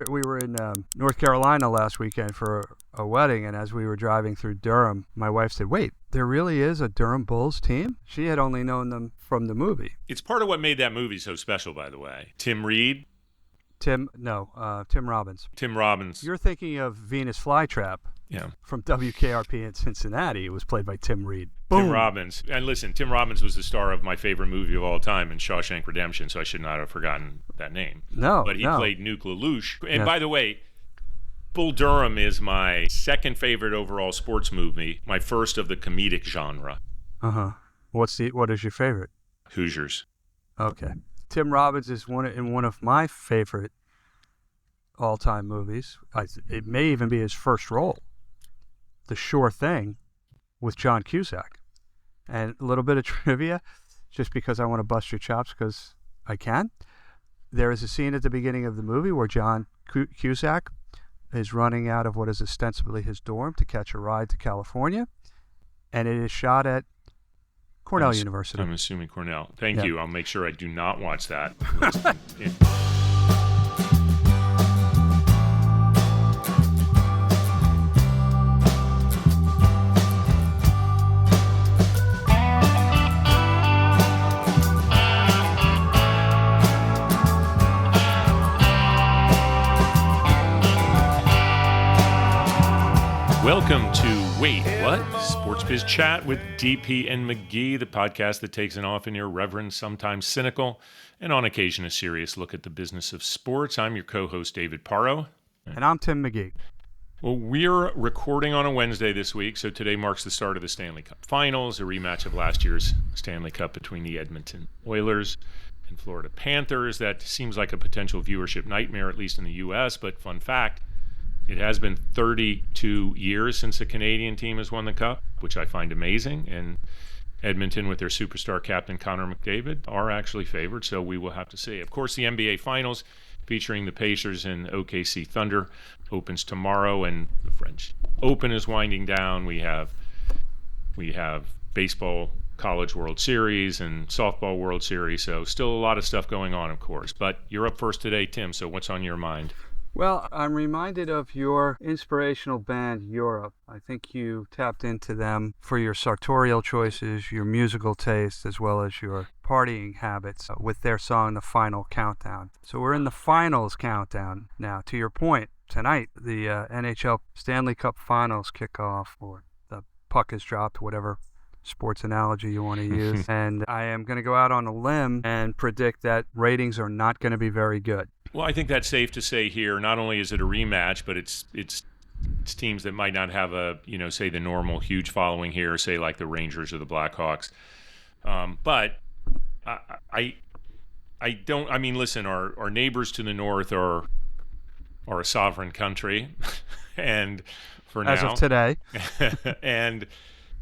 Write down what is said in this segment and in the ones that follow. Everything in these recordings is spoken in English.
We were in North Carolina last weekend for a wedding, and as we were driving through Durham, my wife said, "Wait, there really is a Durham Bulls team?" She had only known them from the movie. It's part of what made that movie so special, by the way. Tim Robbins. Tim Robbins. You're thinking of Venus Flytrap. Yeah. From WKRP in Cincinnati. It was played by Tim Reed. Boom. Tim Robbins. And listen, Tim Robbins was the star of my favorite movie of all time, in *𝘕₵ Redemption, so I should not have forgotten that name. No, But he played Nuke LaLoosh. And by the way, Bull Durham is my second favorite overall sports movie, my first of the comedic genre. Uh-huh. What is your favorite? Hoosiers. Okay. Tim Robbins is in one of my favorite all-time movies. It may even be his first role. The Sure Thing with John Cusack. And a little bit of trivia, just because I want to bust your chops because I can. There is a scene at the beginning of the movie where John Cusack is running out of what is ostensibly his dorm to catch a ride to California. And it is shot at Cornell University. I'm assuming Cornell. Thank you. I'll make sure I do not watch that. Welcome to Wait, What? Sports Biz Chat with DP and McGhee, the podcast that takes an often irreverent, sometimes cynical, and on occasion a serious look at the business of sports. I'm your co-host, 𝘚𝘱𝘵𝘳𝘴. And I'm Tim McGhee. Well, we're recording on a Wednesday this week, so today marks the start of the Stanley Cup Finals, a rematch of last year's Stanley Cup between the Edmonton Oilers and Florida Panthers. That seems like a potential viewership nightmare, at least in the U.S., but fun fact, it has been 32 years since a Canadian team has won the Cup, which I find amazing. And Edmonton, with their superstar captain Connor McDavid, are actually favored, so we will have to see. Of course, the NBA Finals, featuring the Pacers and OKC Thunder, opens tomorrow, and the French Open is winding down. We have baseball College World Series and softball World Series, so still a lot of stuff going on, of course. But you're up first today, Tim, so what's on your mind? Well, I'm reminded of your inspirational band, 𝘕₀. I think you tapped into them for your sartorial choices, your musical taste, as well as your partying habits with their song, The Final Countdown. So we're in the finals countdown now. To your point, tonight, the NHL Stanley Cup Finals kick off, or the puck is dropped, whatever sports analogy you want to use. And I am going to go out on a limb and predict that ratings are not going to be very good. Well, I think that's safe to say here. Not only is it a rematch, but it's teams that might not have say the normal huge following here, say like the Rangers or the Blackhawks. But listen, our neighbors to the north are a sovereign country, and for now, as of today, and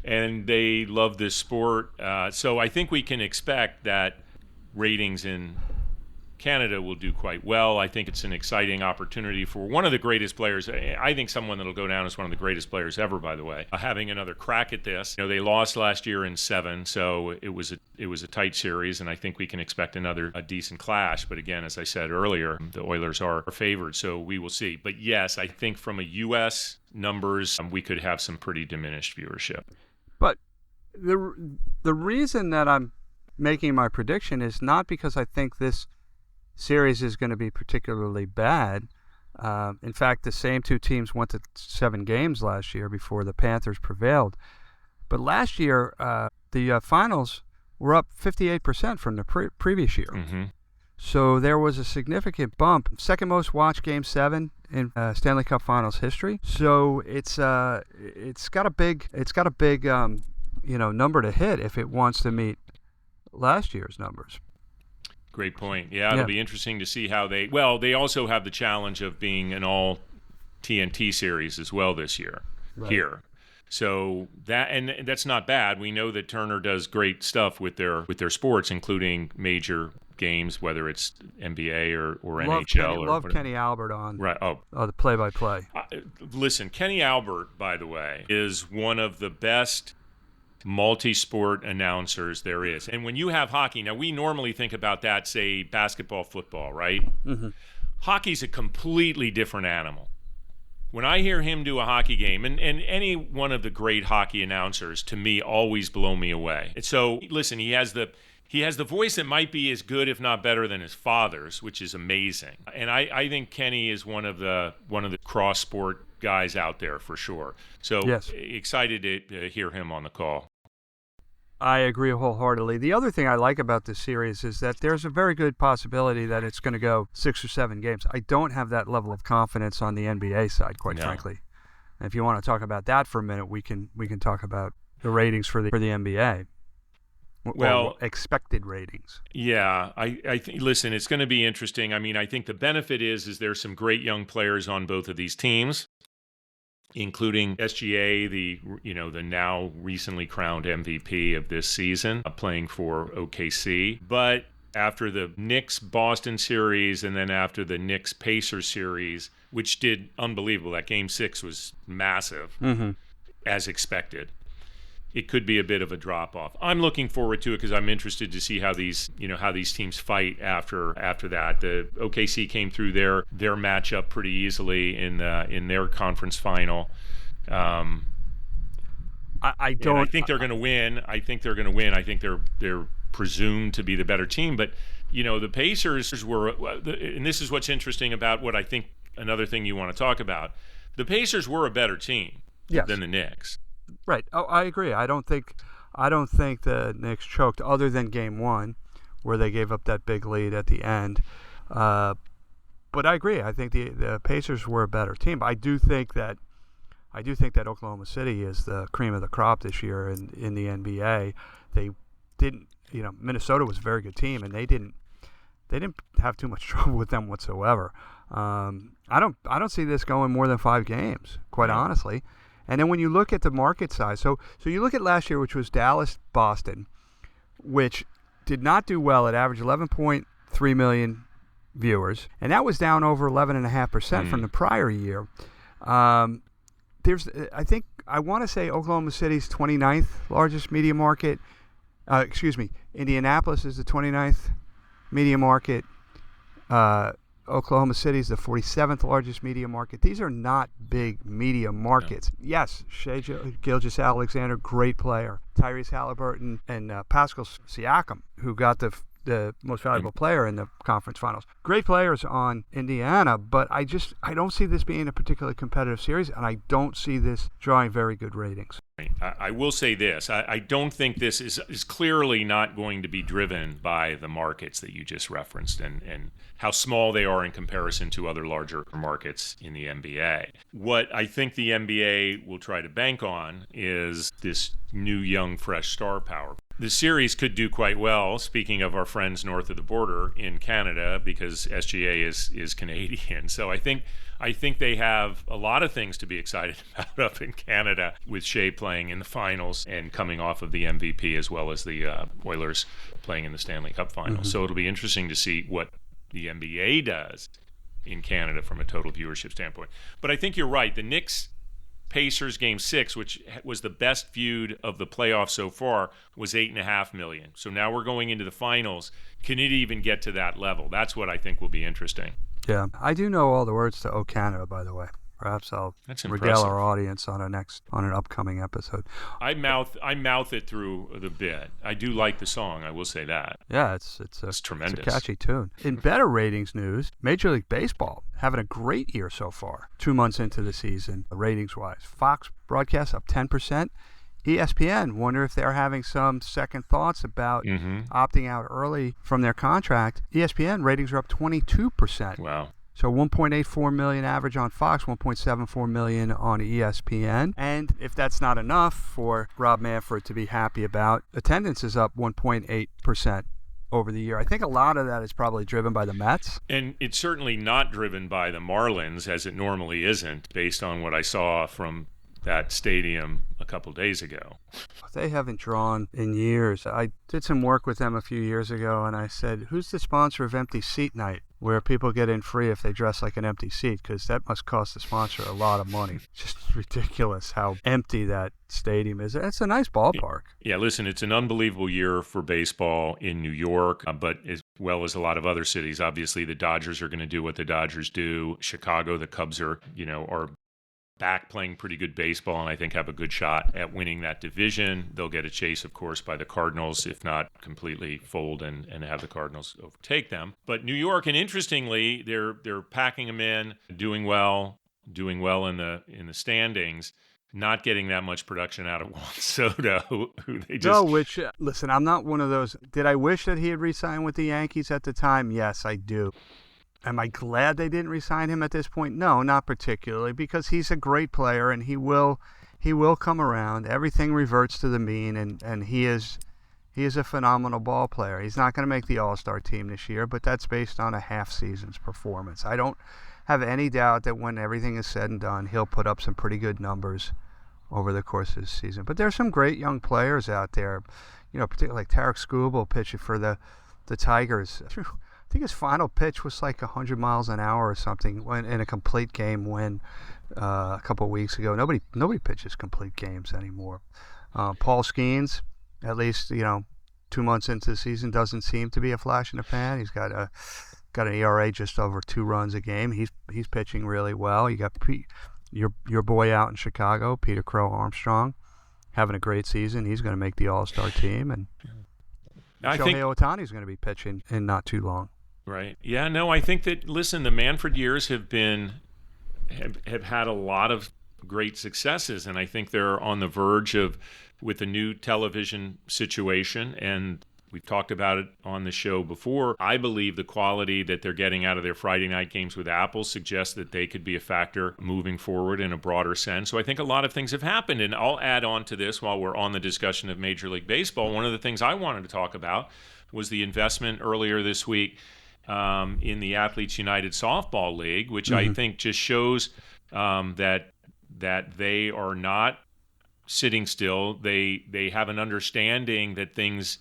they love this sport. So I think we can expect that ratings in Canada will do quite well. I think it's an exciting opportunity for one of the greatest players. I think someone that'll go down as one of the greatest players ever, by the way, having another crack at this. They lost last year in 7, so it was a tight series, and I think we can expect a decent clash. But again, as I said earlier, the Oilers are favored, so we will see. But yes, I think from a U.S. numbers, we could have some pretty diminished viewership. But the reason that I'm making my prediction is not because I think this series is going to be particularly bad. In fact, the same two teams went to 7 games last year before the Panthers prevailed. But last year, the finals were up 58% from the previous year. Mm-hmm. So there was a significant bump. Second most watched Game 7 in Stanley Cup Finals history. So it's got a big number to hit if it wants to meet last year's numbers. Great point. Yeah, it'll be interesting to see how they also have the challenge of being an all TNT series as well this year here. So that's not bad. We know that Turner does great stuff with their sports, including major games, whether it's NBA or NHL. Love Kenny Albert on the play-by-play. Listen, Kenny Albert, by the way, is one of the best multi-sport announcers there is. And when you have hockey, now we normally think about that, say basketball, football, right? Mm-hmm. Hockey's a completely different animal. When I hear him do a hockey game, and any one of the great hockey announcers, to me, always blow me away. And so, listen, he has the voice that might be as good, if not better, than his father's, which is amazing. And I think Kenny is one of the cross-sport guys out there for sure. So Yes. Excited to hear him on the call. I agree wholeheartedly. The other thing I like about this series is that there's a very good possibility that it's going to go 6 or 7 games. I don't have that level of confidence on the NBA side, quite frankly. And if you want to talk about that for a minute, we can talk about the ratings for the NBA. Well, expected ratings. Yeah, I think. Listen, it's going to be interesting. I mean, I think the benefit is there's some great young players on both of these teams, including SGA, the now recently crowned MVP of this season, playing for OKC. But after the Knicks-Boston series and then after the Knicks-Pacers series, which did unbelievable, that Game 6 was massive, as expected. It could be a bit of a drop-off. I'm looking forward to it because I'm interested to see how these teams fight after that. The OKC came through their matchup pretty easily in their conference final. I think they're going to win. I think they're presumed to be the better team. But the Pacers were, and this is what's interesting about what I think another thing you want to talk about. The Pacers were a better team than the Knicks. Right. Oh, I agree. I don't think the Knicks choked, other than Game 1, where they gave up that big lead at the end. But I agree. I think the Pacers were a better team. I do think that Oklahoma City is the cream of the crop this year in the NBA. They didn't. Minnesota was a very good team, and they didn't have too much trouble with them whatsoever. I don't see this going more than 5 games, quite honestly. And then when you look at the market size, so you look at last year, which was Dallas-Boston, which did not do well. It averaged 11.3 million viewers, and that was down over 11.5% from the prior year. I want to say Oklahoma City's 29th largest media market. Indianapolis is the 29th media market. Oklahoma City is the 47th largest media market. These are not big media markets. No. Yes, 𝘔𝘕-Alexander, great player. Tyrese Halliburton and Pascal Siakam, who got the most valuable player in the conference finals. Great players on Indiana, but I don't see this being a particularly competitive series, and I don't see this drawing very good ratings. I will say this. I don't think this is clearly not going to be driven by the markets that you just referenced and how small they are in comparison to other larger markets in the NBA. What I think the NBA will try to bank on is this new, young, fresh star power. The series could do quite well, speaking of our friends north of the border in Canada, because SGA is Canadian. So I think they have a lot of things to be excited about up in Canada, with 𝘕 playing in the finals and coming off of the MVP, as well as the Oilers playing in the Stanley Cup Finals. So it'll be interesting to see what the NBA does in Canada from a total viewership standpoint. But I think you're right. The Knicks-Pacers Game 6, which was the best viewed of the playoffs so far, was 8.5 million. So now we're going into the finals. Can it even get to that level? That's what I think will be interesting. Yeah, I do know all the words to "O Canada," by the way. Perhaps I'll regale our audience on an upcoming episode. I mouth it through the bit. I do like the song, I will say that. Yeah, it's tremendous. It's a catchy tune. In better ratings news, Major League Baseball having a great year so far. 2 months into the season, ratings-wise. Fox broadcast up 10%. ESPN, wonder if they're having some second thoughts about opting out early from their contract. ESPN ratings are up 22%. Wow. So 1.84 million average on Fox, 1.74 million on ESPN. And if that's not enough for Rob Manfred to be happy about, attendance is up 1.8% over the year. I think a lot of that is probably driven by the Mets. And it's certainly not driven by the Marlins, as it normally isn't, based on what I saw from that stadium a couple days ago. They haven't drawn in years. I did some work with them a few years ago, and I said, who's the sponsor of Empty Seat Night, where people get in free if they dress like an empty seat? Because that must cost the sponsor a lot of money. Just ridiculous how empty that stadium is. It's a nice ballpark. Yeah, listen, it's an unbelievable year for baseball in New York, but well as a lot of other cities. Obviously, the Dodgers are going to do what the Dodgers do. Chicago, the Cubs are back playing pretty good baseball, and I think have a good shot at winning that division. They'll get a chase, of course, by the Cardinals, if not completely fold and have the Cardinals overtake them. But New York, and interestingly, they're packing them in, doing well in the standings, not getting that much production out of Juan Soto, who they just... No, listen, I'm not one of those. Did I wish that he had re-signed with the Yankees at the time? Yes, I do. Am I glad they didn't re-sign him at this point? No, not particularly, because he's a great player and he will come around. Everything reverts to the mean, and he is a phenomenal ball player. He's not going to make the All-Star team this year, but that's based on a half season's performance. I don't have any doubt that when everything is said and done, he'll put up some pretty good numbers over the course of the season. But there's some great young players out there, particularly like 𝘚𝘱𝘰𝘳𝘴 pitching for the Tigers. I think his final pitch was like 100 miles an hour or something in a complete game win a couple of weeks ago. Nobody pitches complete games anymore. Paul Skeens, at least 2 months into the season, doesn't seem to be a flash in the pan. He's got an ERA just over 2 runs a game. He's pitching really well. You got your boy out in Chicago, Peter Crow Armstrong, having a great season. He's going to make the All-Star team, and Shohei Ohtani is going to be pitching in not too long. Right. Yeah, no, I think that, listen, the Manfred years have had a lot of great successes, and I think they're on the verge of, with the new television situation, and we've talked about it on the show before, I believe the quality that they're getting out of their Friday night games with Apple suggests that they could be a factor moving forward in a broader sense. So I think a lot of things have happened, and I'll add on to this while we're on the discussion of Major League Baseball. One of the things I wanted to talk about was the investment earlier this week in the Athletes United Softball League, which I think just shows that they are not sitting still. They have an understanding that things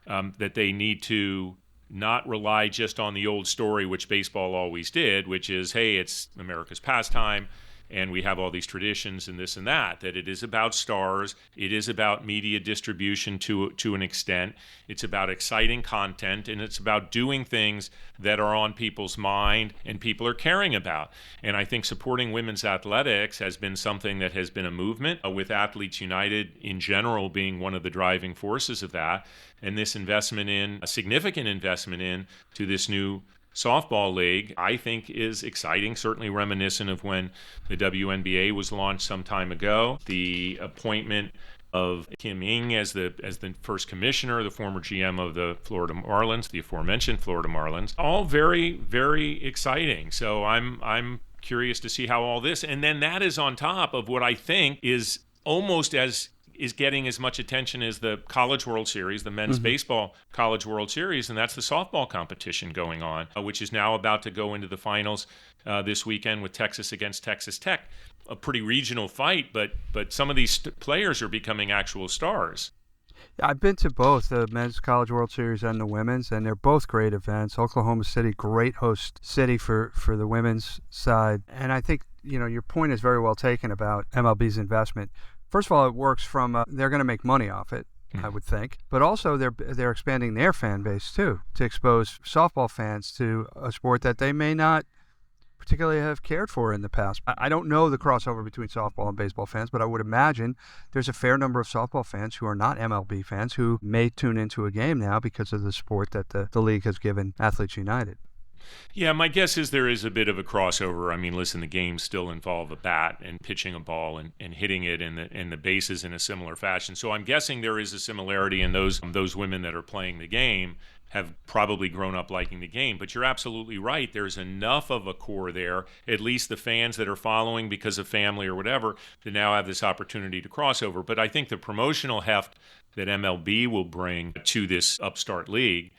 that they need to not rely just on the old story, which baseball always did, which is, hey, it's America's pastime, and we have all these traditions and this and that it is about stars. It is about media distribution to an extent. It's about exciting content, and it's about doing things that are on people's mind and people are caring about. And I think supporting women's athletics has been something that has been a movement, with Athletes United in general being one of the driving forces of that. And this a significant investment in to this new softball league, I think is exciting, certainly reminiscent of when the WNBA was launched some time ago. The appointment of Kim Ng as the first commissioner, the former GM of the Florida Marlins, the aforementioned Florida Marlins, all very, very exciting. So I'm curious to see how all this, and then that is on top of what I think is getting as much attention as the College World Series, the men's baseball College World Series, and that's the softball competition going on, which is now about to go into the finals this weekend with Texas against Texas Tech. A pretty regional fight, but some of these players are becoming actual stars. I've been to both the men's College World Series and the women's, and they're both great events. Oklahoma City, great host city for the women's side. And I think, your point is very well taken about MLB's investment. First of all, it works from they're going to make money off it, I would think. But also they're expanding their fan base too, to expose softball fans to a sport that they may not particularly have cared for in the past. I don't know the crossover between softball and baseball fans, but I would imagine there's a fair number of softball fans who are not MLB fans who may tune into a game now because of the support that the league has given Athletes United. Yeah, my guess is there is a bit of a crossover. I mean, listen, the games still involve a bat and pitching a ball and hitting it in the bases in a similar fashion. So I'm guessing there is a similarity, and those women that are playing the game have probably grown up liking the game. But you're absolutely right. There's enough of a core there, at least the fans that are following because of family or whatever, to now have this opportunity to cross over. But I think the promotional heft that MLB will bring to this upstart league,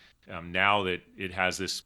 now that it has this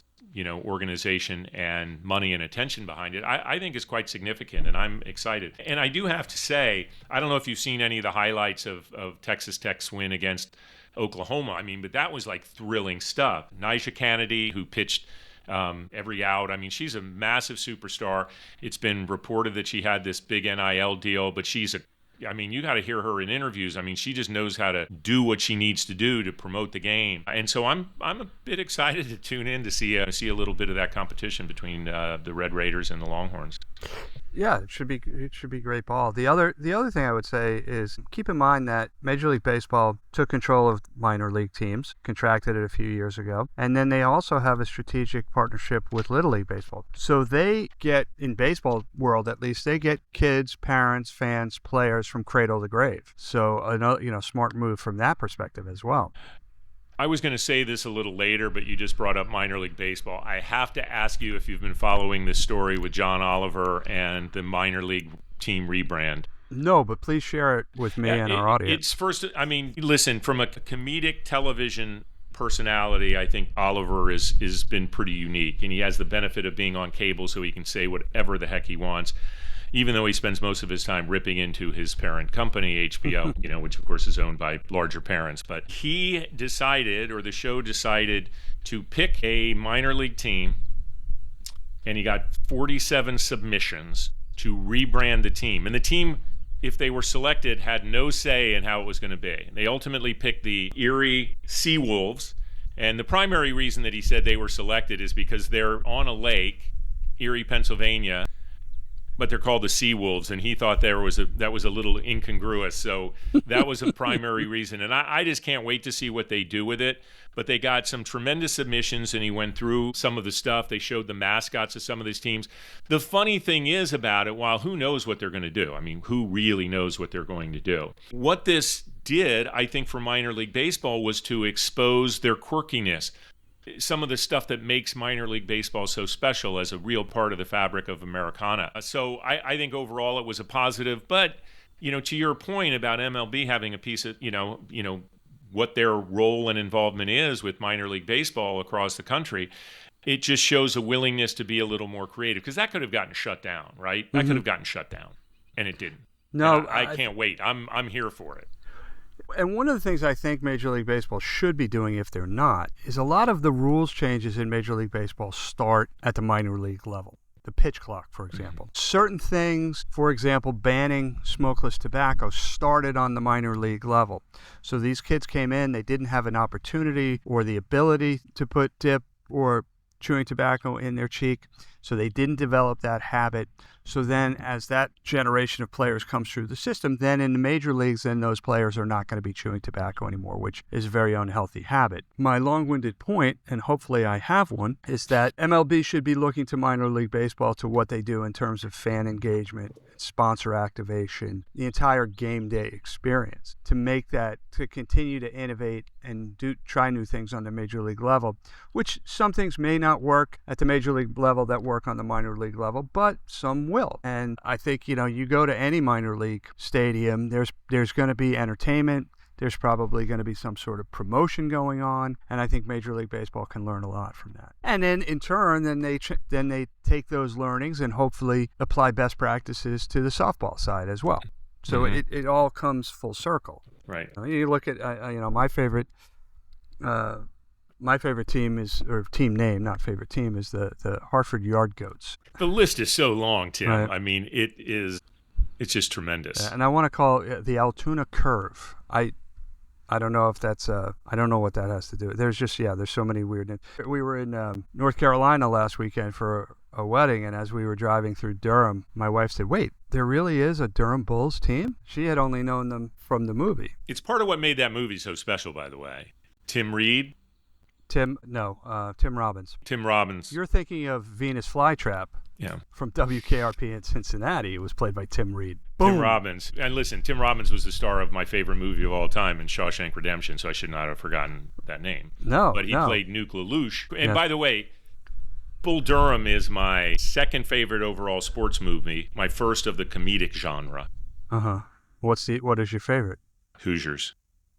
organization and money and attention behind it, I think is quite significant, and I'm excited. And I do have to say, I don't know if you've seen any of the highlights of Texas Tech's win against Oklahoma. I mean, but that was like thrilling stuff. 𝘚𝘱𝘰𝘳𝘵 Kennedy, who pitched every out. I mean, she's a massive superstar. It's been reported that she had this big NIL deal, but she's a I mean, you got to hear her in interviews. I mean, she just knows how to do what she needs to do to promote the game. And so I'm a bit excited to tune in to see a little bit of that competition between the Red Raiders and the Longhorns. Yeah, it should be great ball. The other thing I would say is keep in mind that Major League Baseball took control of minor league teams, contracted it a few years ago, and then they also have a strategic partnership with Little League Baseball. So they get, in baseball world at least, they get kids, parents, fans, players from cradle to grave. So another smart move from that perspective as well. I was going to say this a little later, but you just brought up minor league baseball. I have to ask you if you've been following this story with John Oliver and the minor league team rebrand. No, but please share it with me and our audience. It's first, I mean, listen, from a comedic television personality, I think Oliver has been pretty unique, and he has the benefit of being on cable, so he can say whatever the heck he wants, even though he spends most of his time ripping into his parent company, HBO, which of course is owned by larger parents. But he decided, or the show decided, to pick a minor league team, and he got 47 submissions to rebrand the team. And the team, if they were selected, had no say in how it was going to be. They ultimately picked the Erie Seawolves, and the primary reason that he said they were selected is because they're on a lake, Erie, Pennsylvania, but they're called the Seawolves, and he thought that was a little incongruous. So that was a primary reason. And I just can't wait to see what they do with it. But they got some tremendous submissions, and he went through some of the stuff. They showed the mascots of some of these teams. The funny thing is about it, while who knows what they're going to do? I mean, who really knows what they're going to do? What this did, I think, for minor league baseball was to expose their quirkiness. Some of the stuff that makes minor league baseball so special as a real part of the fabric of Americana. So I think overall it was a positive. But, to your point about MLB having a piece of, what their role and involvement is with minor league baseball across the country, it just shows a willingness to be a little more creative, because that could have gotten shut down, right? Mm-hmm. That could have gotten shut down, and it didn't. No, I can't wait. I'm here for it. And one of the things I think Major League Baseball should be doing, if they're not, is a lot of the rules changes in Major League Baseball start at the minor league level. The pitch clock, for example. Mm-hmm. Certain things, for example, banning smokeless tobacco, started on the minor league level. So these kids came in, they didn't have an opportunity or the ability to put dip or chewing tobacco in their cheek, so they didn't develop that habit. So then as that generation of players comes through the system, then in the major leagues, then those players are not going to be chewing tobacco anymore, which is a very unhealthy habit. My long-winded point, and hopefully I have one, is that MLB should be looking to minor league baseball to what they do in terms of fan engagement, sponsor activation, the entire game day experience, to make that, to continue to innovate and try new things on the major league level, which some things may not work at the major league level that work on the minor league level, but some will. And I think, you go to any minor league stadium, there's going to be entertainment, there's probably going to be some sort of promotion going on, and I think Major League Baseball can learn a lot from that. And then in turn, then they take those learnings and hopefully apply best practices to the softball side as well. So mm-hmm. it all comes full circle. Right. You look at my favorite team is, or team name, not favorite team, is the Hartford Yard Goats. The list is so long, Tim. Right. I mean, it's just tremendous. And I want to call it the Altoona Curve. I don't know if that's I don't know what that has to do. There's so many weird names. We were in North Carolina last weekend for a wedding, and as we were driving through Durham, my wife said, "Wait, there really is a Durham Bulls team?" She had only known them from the movie. It's part of what made that movie so special, by the way. Tim Robbins. Tim Robbins. You're thinking of Venus Flytrap. Yeah. From WKRP in Cincinnati. It was played by Tim Reed. Boom. Tim Robbins. And listen, Tim Robbins was the star of my favorite movie of all time, in *Shawshank Redemption*, so I should not have forgotten that name. No, but he played Nuke LaLoosh. And by the way, Bull Durham is my second favorite overall sports movie, my first of the comedic genre. Uh-huh. What is your favorite? Hoosiers.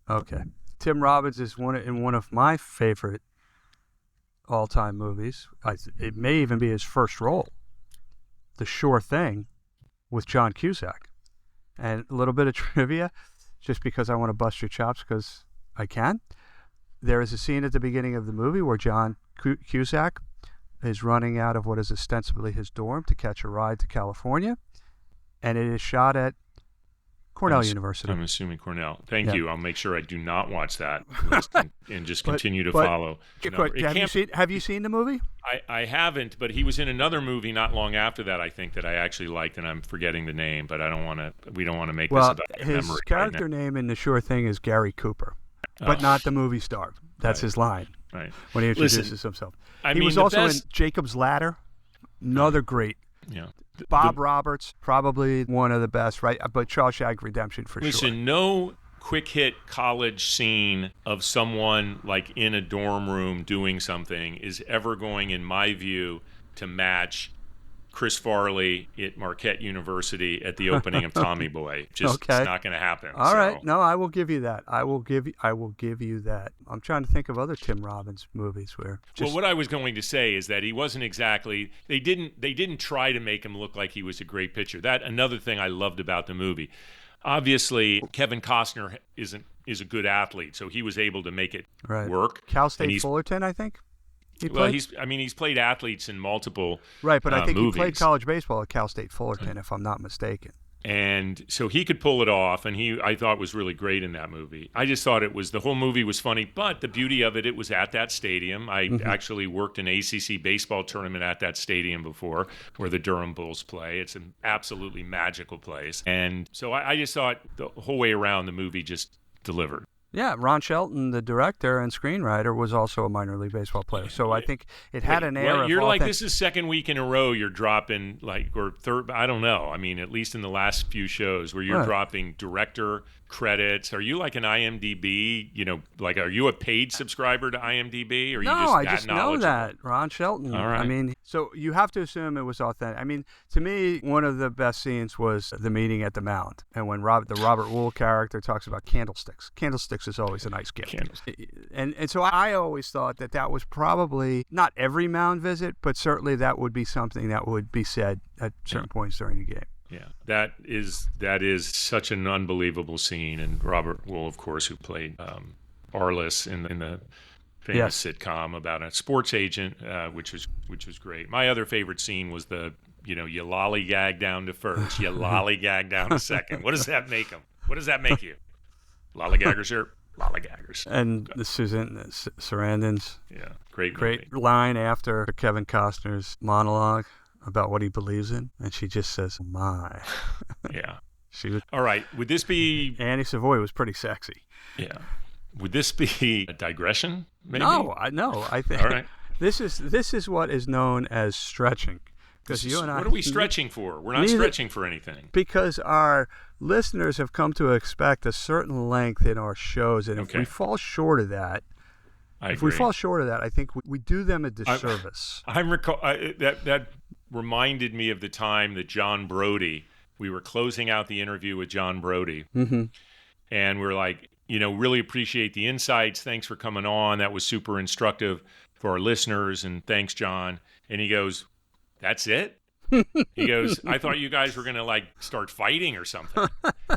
Okay. Tim Robbins is one of my favorite all-time movies. It may even be his first role. The Sure Thing with John Cusack. And a little bit of trivia, just because I want to bust your chops because I can. There is a scene at the beginning of the movie where John Cusack is running out of what is ostensibly his dorm to catch a ride to California. And it is shot at Cornell University. I'm assuming Cornell. Thank Yeah. you. I'll make sure I do not watch that list and just continue to follow. Have you seen the movie? I haven't, but he was in another movie not long after that, I think, that I actually liked, and I'm forgetting the name, but we don't want to make this about his memory character right now. name in The Sure Thing is Gary Cooper, but not the movie star. That's his line when he introduces himself. He was also in Jacob's Ladder, another great. Yeah. Bob Roberts, probably one of the best, right? But Shawshank Redemption for sure. Listen, no quick hit college scene of someone like in a dorm room doing something is ever going, in my view, to match Chris Farley at Marquette University at the opening of Tommy Boy. It's not going to happen. All right. No, I will give you that. I will give you that. I'm trying to think of other Tim Robbins movies where. Well, what I was going to say is that he wasn't exactly. They didn't try to make him look like he was a great pitcher. That another thing I loved about the movie. Obviously, Kevin Costner is a good athlete, so he was able to make it work. Cal State Fullerton, I think. He's played athletes in multiple right, but I think movies. He played college baseball at Cal State Fullerton, if I'm not mistaken. And so he could pull it off, and I thought was really great in that movie. I just thought the whole movie was funny, but the beauty of it was at that stadium. I actually worked an ACC baseball tournament at that stadium before, where the Durham Bulls play. It's an absolutely magical place, and so I just thought the whole way around the movie just delivered. Yeah, Ron Shelton, the director and screenwriter, was also a minor league baseball player. So I think it had an air of you're like, this is second week in a row you're dropping, or third, I don't know. I mean, at least in the last few shows where you're dropping director credits. Are you like an IMDb, are you a paid subscriber to IMDb? Or no, I just know that. Ron Shelton. All right. I mean, so you have to assume it was authentic. I mean, to me, one of the best scenes was the meeting at the mound. And when the Robert 𝘱𝘴 character talks about candlesticks. Candlesticks is always a nice gift. And so I always thought that was probably not every mound visit, but certainly that would be something that would be said at certain points during the game. Yeah, that is such an unbelievable scene. And Robert 𝘱𝘴, of course, who played Arliss in the famous sitcom about a sports agent, which was great. My other favorite scene was you lollygag down to first, you lollygag down to second. What does that make them? What does that make you? Lollygaggers here, lollygaggers. And the Sarandon's great line after Kevin Costner's monologue about what he believes in, and she just says, "My." Yeah. All right. Would this be Annie Savoy was pretty sexy. Yeah. Would this be a digression? Maybe? No. I think. All right. This is what is known as stretching. Because you and I. What are we stretching for? We're not stretching for anything. Because our listeners have come to expect a certain length in our shows, and if we fall short of that. I think we do them a disservice. That reminded me of the time that John Brody, we were closing out the interview with John Brody, and we're like, really appreciate the insights. Thanks for coming on. That was super instructive for our listeners, and thanks, John. And he goes, "That's it?" He goes, "I thought you guys were gonna start fighting or something."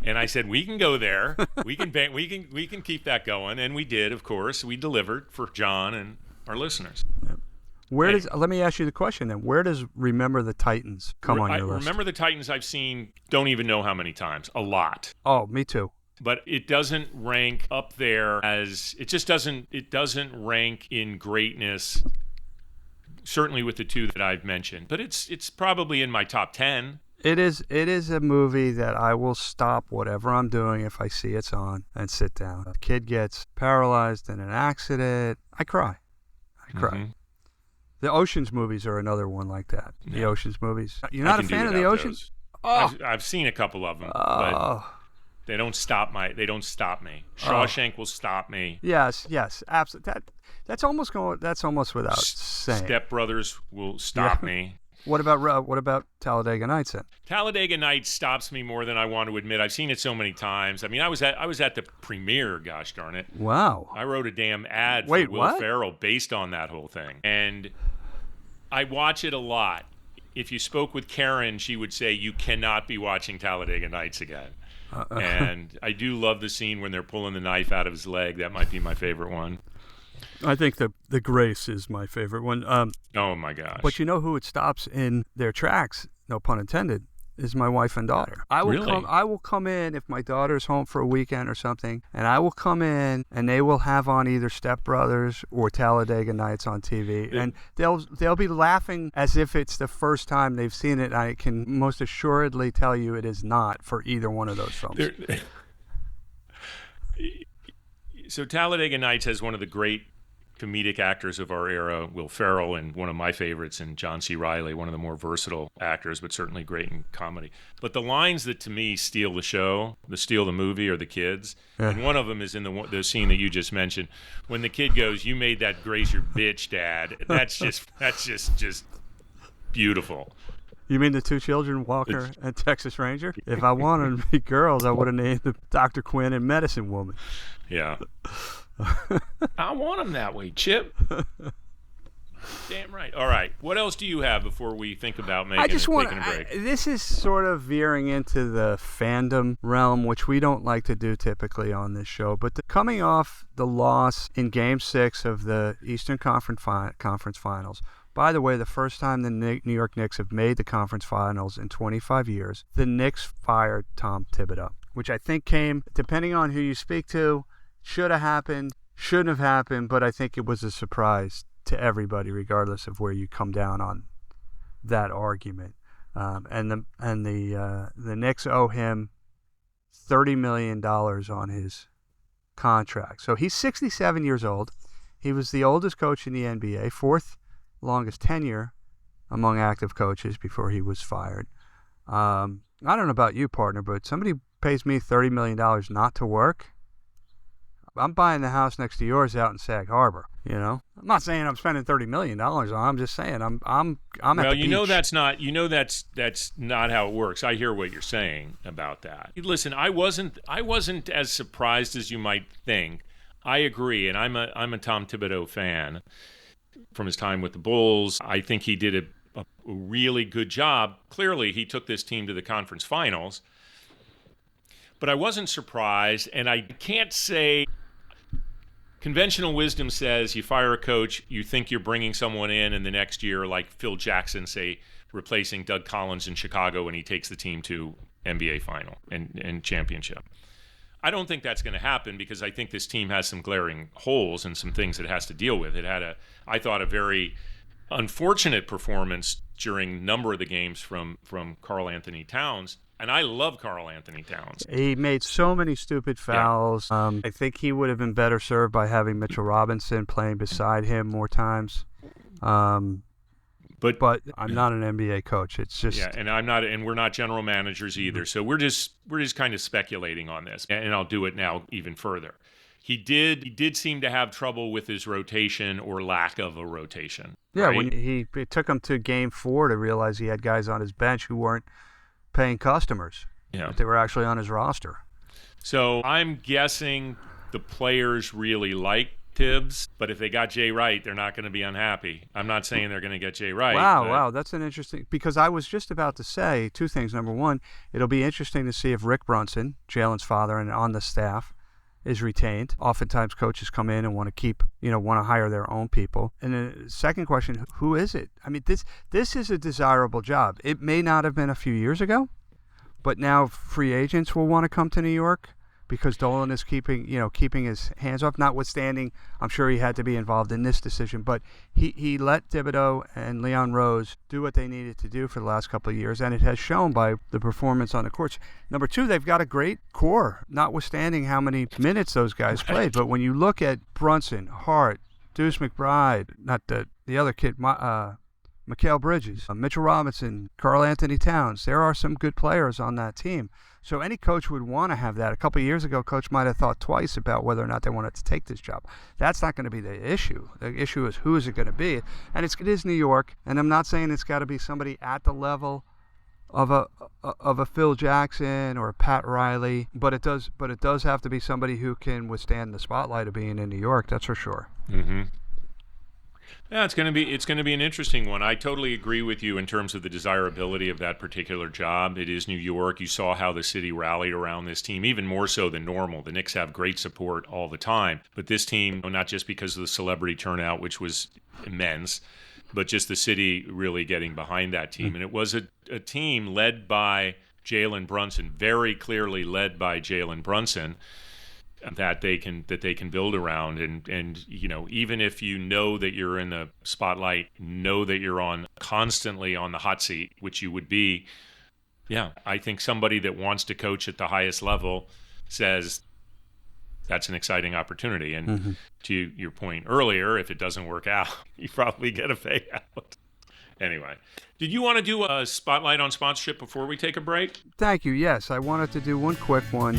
And I said, "We can go there. We can keep that going." And we did, of course. We delivered for John and our listeners. Let me ask you the question then. Where does Remember the Titans come on your list? Remember the Titans I've seen, don't even know how many times. A lot. Oh, me too. But it doesn't rank up there it doesn't rank in greatness, certainly with the two that I've mentioned. But it's probably in my top 10. It is a movie that I will stop whatever I'm doing if I see it's on and sit down. A kid gets paralyzed in an accident. I cry. Mm-hmm. The Ocean's movies are another one like that. Yeah. The Ocean's movies. You're not a fan of the Ocean's? Oh. I've seen a couple of them, but they don't stop me. Shawshank will stop me. Yes, absolutely. That's almost without saying. Step Brothers will stop me. What about Talladega Nights then? Talladega Nights stops me more than I want to admit. I've seen it so many times. I mean, I was at the premiere, gosh darn it. Wow. I wrote a damn ad for Will Ferrell based on that whole thing. And I watch it a lot. If you spoke with Karen, she would say you cannot be watching Talladega Nights again. And I do love the scene when they're pulling the knife out of his leg. That might be my favorite one. I think the Grace is my favorite one. Oh my gosh! But you know who it stops in their tracks? No pun intended. is my wife and daughter. I will come in if my daughter's home for a weekend or something, and I will come in and they will have on either Step Brothers or Talladega Nights on TV, and they'll be laughing as if it's the first time they've seen it. I can most assuredly tell you it is not for either one of those films. So Talladega Nights has one of the great comedic actors of our era, Will Ferrell, and one of my favorites, and John C. Reilly, one of the more versatile actors, but certainly great in comedy. But the lines that to me steal the show, steal the movie, are the kids. Yeah. And one of them is in the scene that you just mentioned, when the kid goes, "You made that graze your bitch, Dad." That's just beautiful. You mean the two children, Walker and Texas Ranger? If I wanted them to be girls, I would have named them Dr. Quinn and Medicine Woman. Yeah. I want them that way, Chip. Damn right. All right. What else do you have before we think about taking a break? This is sort of veering into the fandom realm, which we don't like to do typically on this show. But coming off the loss in Game 6 of the Eastern Conference Finals, by the way, the first time the New York Knicks have made the conference finals in 25 years, the Knicks fired Tom Thibodeau, which I think came, depending on who you speak to, should have happened, shouldn't have happened, but I think it was a surprise to everybody, regardless of where you come down on that argument. And the Knicks owe him $30 million on his contract. So he's 67 years old. He was the oldest coach in the NBA, fourth longest tenure among active coaches before he was fired. I don't know about you, partner, but somebody pays me $30 million not to work. I'm buying the house next to yours out in Sag Harbor. You know, I'm not saying I'm spending $30 million on. I'm just saying I'm at the beach. That's not how it works. I hear what you're saying about that. Listen, I wasn't as surprised as you might think. I agree, and I'm a Tom Thibodeau fan from his time with the Bulls. I think he did a really good job. Clearly, he took this team to the conference finals. But I wasn't surprised, and I can't say. Conventional wisdom says you fire a coach, you think you're bringing someone in the next year, like Phil Jackson, say, replacing Doug Collins in Chicago when he takes the team to NBA final and championship. I don't think that's going to happen because I think this team has some glaring holes and some things it has to deal with. It had I thought, a very unfortunate performance during a number of the games from Karl Anthony Towns. And I love Karl Anthony Towns. He made so many stupid fouls. Yeah. I think he would have been better served by having Mitchell Robinson playing beside him more times. But I'm not an NBA coach. It's just and I'm not, and we're not general managers either. So we're just kind of speculating on this, and I'll do it now even further. He did seem to have trouble with his rotation or lack of a rotation. Yeah, right? When it took him to Game 4 to realize he had guys on his bench who weren't paying customers. Yeah, but they were actually on his roster. So I'm guessing the players really like Tibbs, but if they got Jay Wright, they're not going to be unhappy. I'm not saying they're going to get Jay Wright. Wow, that's an interesting, because I was just about to say two things. Number one, it'll be interesting to see if Rick Brunson, Jalen's father and on the staff, is retained. Oftentimes coaches come in and want to hire their own people. And the second question, who is it? I mean, this is a desirable job. It may not have been a few years ago, but now free agents will want to come to New York because Dolan is keeping his hands off, notwithstanding I'm sure he had to be involved in this decision, but he let Thibodeau and Leon Rose do what they needed to do for the last couple of years, and it has shown by the performance on the courts. Number two, they've got a great core, notwithstanding how many minutes those guys played. But when you look at Brunson, Hart, Deuce McBride, not the other kid, Mikal Bridges, Mitchell Robinson, Karl Anthony Towns, there are some good players on that team. So any coach would want to have that. A couple of years ago, coach might have thought twice about whether or not they wanted to take this job. That's not going to be the issue. The issue is who is it going to be? And it is New York, and I'm not saying it's got to be somebody at the level of a Phil Jackson or a Pat Riley, but it does have to be somebody who can withstand the spotlight of being in New York. That's for sure. Mm-hmm. Yeah, it's going to be an interesting one. I totally agree with you in terms of the desirability of that particular job. It is New York. You saw how the city rallied around this team, even more so than normal. The Knicks have great support all the time, but this team, not just because of the celebrity turnout, which was immense, but just the city really getting behind that team. And it was a team led by Jalen Brunson, very clearly led by Jalen Brunson, that they can build around. And even if you know that you're in the spotlight, know that you're constantly on the hot seat, which you would be. Yeah, I think somebody that wants to coach at the highest level says that's an exciting opportunity. And to your point earlier, if it doesn't work out, you probably get a payout. Anyway, did you want to do a spotlight on sponsorship before we take a break? Thank you. Yes, I wanted to do one quick one.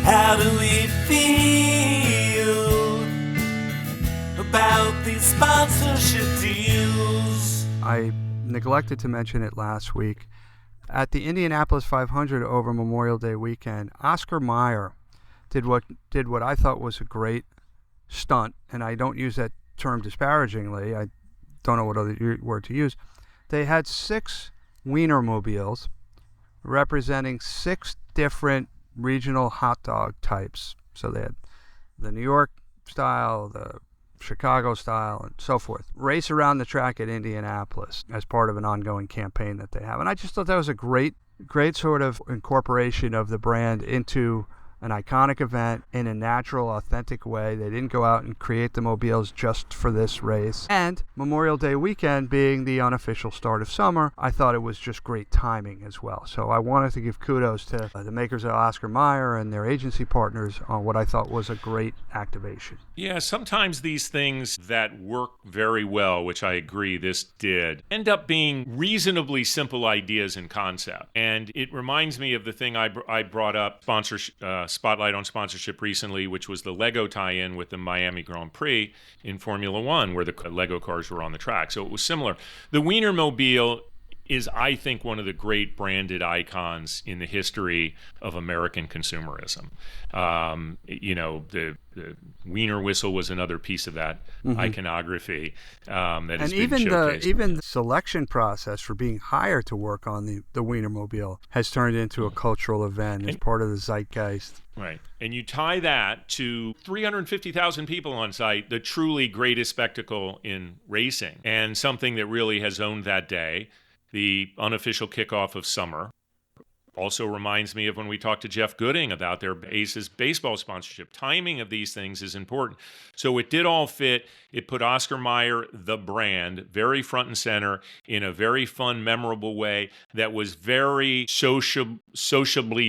How do we feel about these sponsorship deals? I neglected to mention it last week. At the Indianapolis 500 over Memorial Day weekend, Oscar Mayer did what I thought was a great stunt, and I don't use that term disparagingly. I don't know what other word to use. They had 6 Weiner Mobiles representing 6 different regional hot dog types. So they had the New York style, the Chicago style, and so forth, race around the track at Indianapolis as part of an ongoing campaign that they have. And I just thought that was a great sort of incorporation of the brand into an iconic event in a natural, authentic way. They didn't go out and create the mobiles just for this race. And Memorial Day weekend being the unofficial start of summer, I thought it was just great timing as well. So I wanted to give kudos to the makers of Oscar Mayer and their agency partners on what I thought was a great activation. Yeah, sometimes these things that work very well, which I agree this did, end up being reasonably simple ideas in concept. And it reminds me of the thing I brought up, spotlight on sponsorship recently, which was the Lego tie-in with the Miami Grand Prix in Formula One, where the Lego cars were on the track. So it was similar. The Weiner Mobile is, I think, one of the great branded icons in the history of American consumerism. The Wiener whistle was another piece of that iconography that has been showcased. Even the selection process for being hired to work on the Weiner Mobile has turned into a cultural event as part of the zeitgeist. Right. And you tie that to 350,000 people on site, the truly greatest spectacle in racing, and something that really has owned that day, the unofficial kickoff of summer. Also reminds me of when we talked to Jeff Gooding about their Aces baseball sponsorship. Timing of these things is important. So it did all fit. It put Oscar Mayer, the brand, very front and center in a very fun, memorable way that was very sociably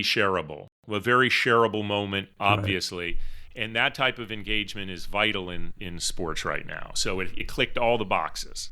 shareable. A very shareable moment, obviously. Right. And that type of engagement is vital in sports right now. So it clicked all the boxes.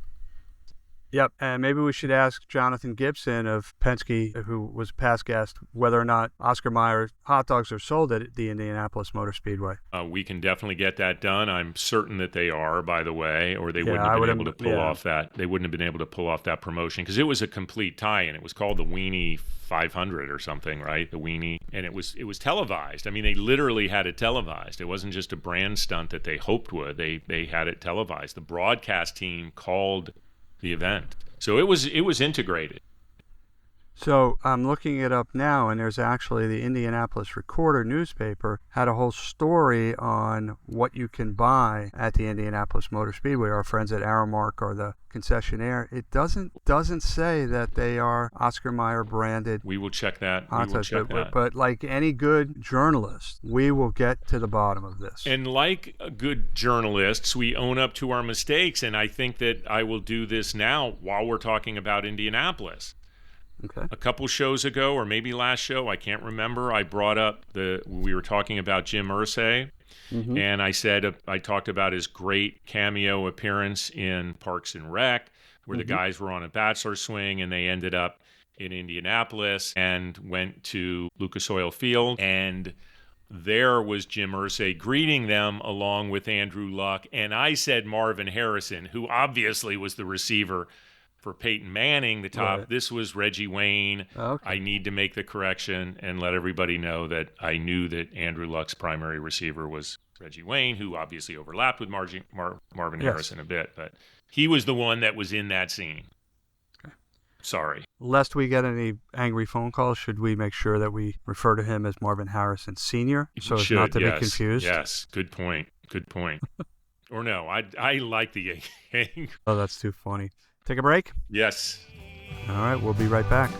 Yep, and maybe we should ask Jonathan Gibson of Penske, who was a past guest, whether or not Oscar Mayer hot dogs are sold at the Indianapolis Motor Speedway. We can definitely get that done. I'm certain that they are, by the way, or they wouldn't have been able to pull off that. They wouldn't have been able to pull off that promotion because it was a complete tie-in. It was called the Weenie 500 or something, right? The Weenie, and it was televised. I mean, they literally had it televised. It wasn't just a brand stunt that they hoped would. They had it televised. The broadcast team called the event. So it was integrated. So I'm looking it up now, and there's actually the Indianapolis Recorder newspaper had a whole story on what you can buy at the Indianapolis Motor Speedway. Our friends at Aramark are the concessionaire. It doesn't say that they are Oscar Mayer branded. We will check that. But like any good journalist, we will get to the bottom of this. And like good journalists, we own up to our mistakes, and I think that I will do this now while we're talking about Indianapolis. Okay. A couple shows ago, or maybe last show, I can't remember, I brought up we were talking about 𝘚𝘱𝘰𝘳𝘴, and I talked about his great cameo appearance in Parks and Rec, where the guys were on a bachelor swing and they ended up in Indianapolis and went to Lucas Oil Field, and there was 𝘚𝘱𝘰𝘳𝘴 greeting them along with Andrew Luck, and I said Marvin Harrison, who obviously was the receiver for Peyton Manning, the top. Right. This was Reggie Wayne. Okay. I need to make the correction and let everybody know that I knew that Andrew Luck's primary receiver was Reggie Wayne, who obviously overlapped with Marvin Harrison a bit, but he was the one that was in that scene. Okay. Sorry. Lest we get any angry phone calls, should we make sure that we refer to him as Marvin Harrison Sr. so as not to be confused? Yes, good point. Or no, I like the Yang. Oh, that's too funny. Take a break? Yes. All right, we'll be right back. So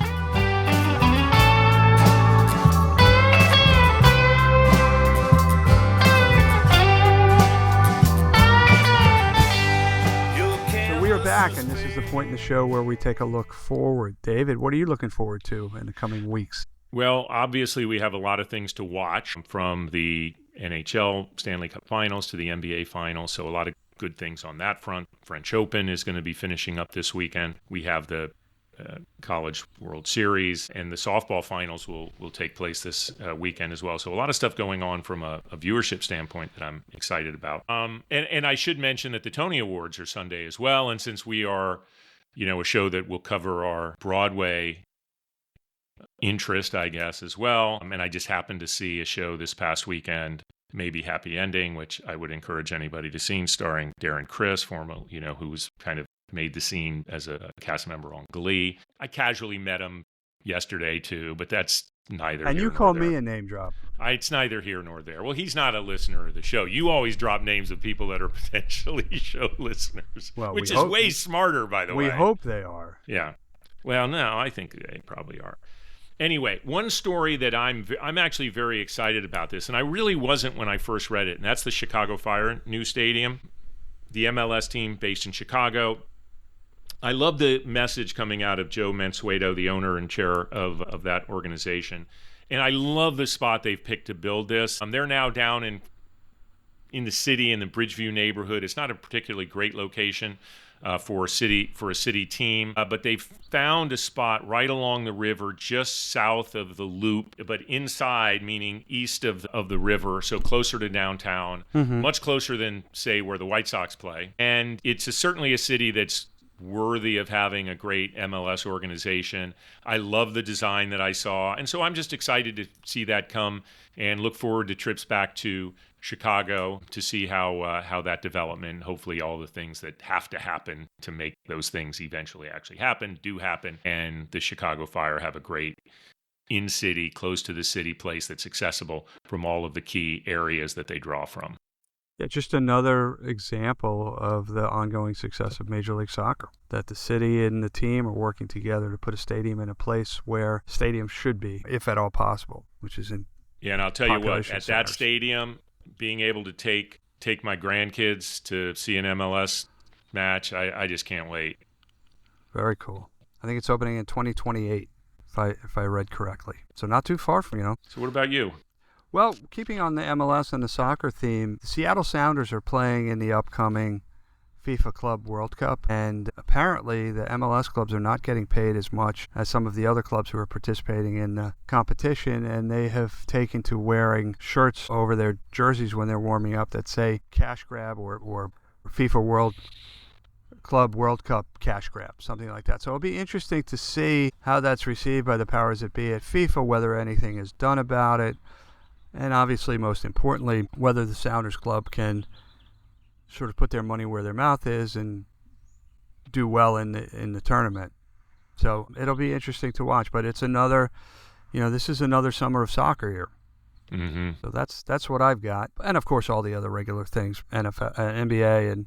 we are back, and this is the point in the show where we take a look forward. David, what are you looking forward to in the coming weeks? Well, obviously, we have a lot of things to watch, from the NHL Stanley Cup Finals to the NBA Finals, so a lot of good things on that front. French Open is going to be finishing up this weekend. We have the College World Series, and the softball finals will take place this weekend as well. So a lot of stuff going on from a viewership standpoint that I'm excited about. And I should mention that the Tony Awards are Sunday as well. And since we are, a show that will cover our Broadway interest, I guess, as well. And I just happened to see a show this past weekend, Maybe Happy Ending, which I would encourage anybody to see, starring Darren Criss, who was kind of made the scene as a cast member on Glee. I casually met him yesterday too, but that's neither. And here you nor called there. me a name drop. It's neither here nor there. Well, he's not a listener of the show. You always drop names of people that are potentially show listeners, which is way smarter, by the way. We hope they are. Yeah. Well, no, I think they probably are. Anyway, one story that I'm actually very excited about this, and I really wasn't when I first read it, and that's the Chicago Fire new stadium, the MLS team based in Chicago. I love the message coming out of 𝘚𝘱𝘳𝘴, the owner and chair of that organization. And I love the spot they've picked to build this. They're now down in the city, in the Bridgeview neighborhood. It's not a particularly great location for a city team, but they've found a spot right along the river, just south of the Loop, but inside, meaning east of the river, so closer to downtown, much closer than, say, where the White Sox play. And it's certainly a city that's worthy of having a great MLS organization. I love the design that I saw, and so I'm just excited to see that come, and look forward to trips back to Chicago to see how that development, hopefully all the things that have to happen to make those things eventually actually happen, do happen, and the Chicago Fire have a great in-city, close to the city place that's accessible from all of the key areas that they draw from. Yeah, just another example of the ongoing success of Major League Soccer, that the city and the team are working together to put a stadium in a place where stadiums should be, if at all possible, which is in and I'll tell you what, at centers. that stadium, being able to take my grandkids to see an MLS match, I just can't wait. Very cool. I think it's opening in 2028, if I read correctly. So not too far from. So what about you? Well, keeping on the MLS and the soccer theme, the Seattle Sounders are playing in the upcoming FIFA Club World Cup, and apparently the MLS clubs are not getting paid as much as some of the other clubs who are participating in the competition, and they have taken to wearing shirts over their jerseys when they're warming up that say cash grab or FIFA World Cup cash grab, something like that. So it'll be interesting to see how that's received by the powers that be at FIFA, whether anything is done about it. And obviously, most importantly, whether the Sounders Club can sort of put their money where their mouth is and do well in the tournament. So it'll be interesting to watch. But it's another, this is another summer of soccer here. Mm-hmm. So that's what I've got. And, of course, all the other regular things, NFL, NBA and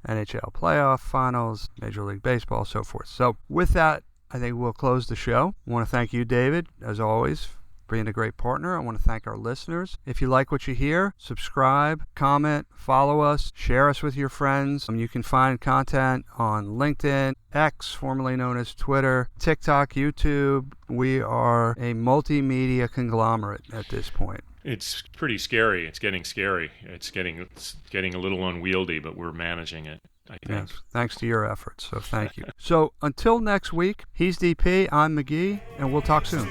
NHL playoff finals, Major League Baseball, so forth. So with that, I think we'll close the show. I want to thank you, David, as always, being a great partner. I want to thank our listeners. If you like what you hear, subscribe, comment, follow us, share us with your friends. You can find content on LinkedIn, X, formerly known as Twitter, TikTok, YouTube. We are a multimedia conglomerate at this point. It's pretty scary. It's getting scary. It's getting a little unwieldy, but we're managing it, I think. Yes, thanks to your efforts. So thank you. So until next week, he's DP, I'm McGhee, and we'll talk soon.